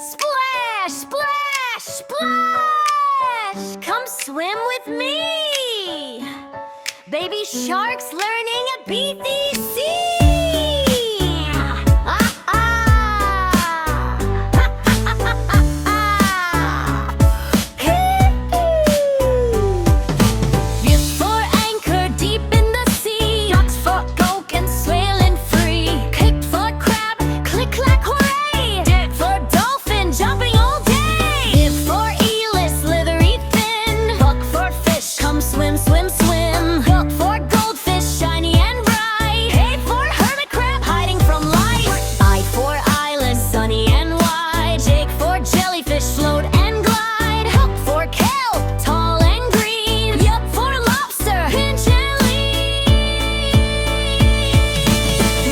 Splash, splash, splash! Come swim with me! Baby sharks learning a BTC! Swim, swim, swim. Hook for goldfish, shiny and bright. Hey for hermit crab, hiding from light. I for island, sunny and wide. Jig for jellyfish, float and glide. Hook for kelp, tall and green. Yup for lobster, pinch and lean.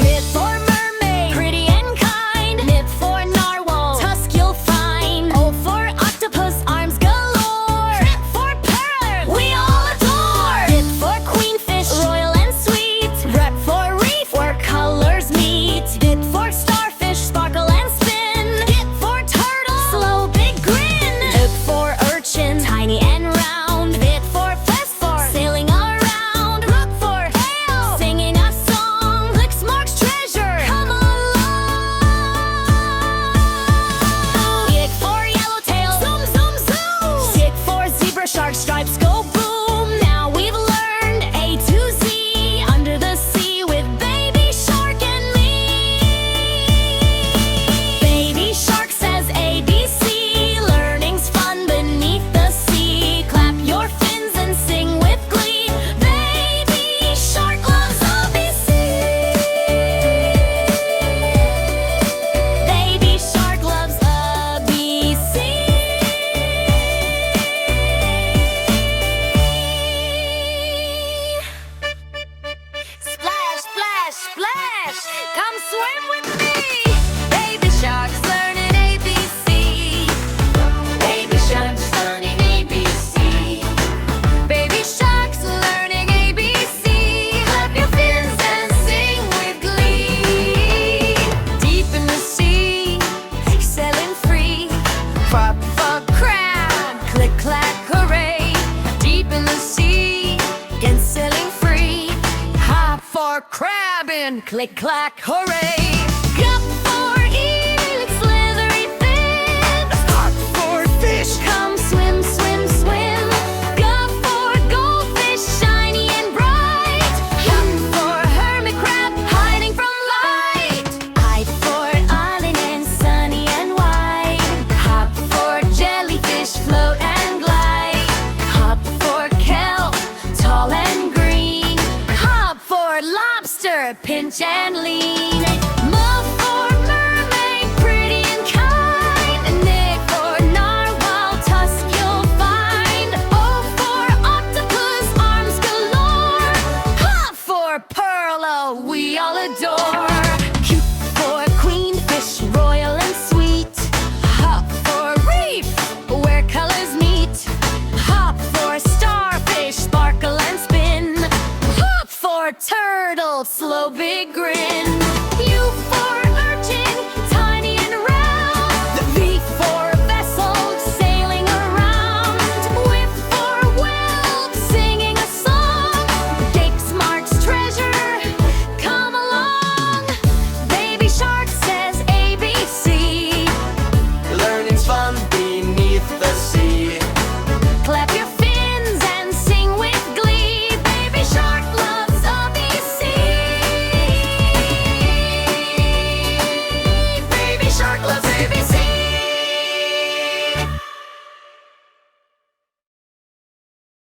Nip for mermaid, pretty and kind. Nip for narwhal, tusk you'll find. O for octopus, arms galore. Trip for pearl, we all royal and sweet. Rep for reef, where colors meet. Dip for starfish, sparkle and spin. Dip for turtle, slow big grin. Dip for urchin, tiny and round. Dip for phosphor, sailing around. Rook for hail, singing a song. Clicks marks treasure, come along. Stick for yellowtail, zoom zoom zoom. Stick for zebra shark, stripes go boom. Now we've learned A to Z under the sea with Baby Shark and me. Baby Shark says ABC, learning's fun beneath the sea. Clap your fins and sing with glee. Baby Shark loves ABC. Baby Shark loves ABC. Splash, splash, splash! Come swim with me! Baby sharks learning ABC. Baby sharks learning ABC. Baby sharks learning ABC. Clap your fins and sing with glee. Deep in the sea, sailing free. Crop for crab, click clack hooray. Deep in the sea, and sailing free. Hop for crab and click clack hooray. Gup for eel, slithery fins. Hop for fish, come swim, swim, swim. Gup for goldfish, shiny and bright. Yup for hermit crab, hiding from light. I for island and sunny and wide. Hop for jellyfish, float and glide. Hop for kelp, tall and green. Hop for lobster, pinch and lean.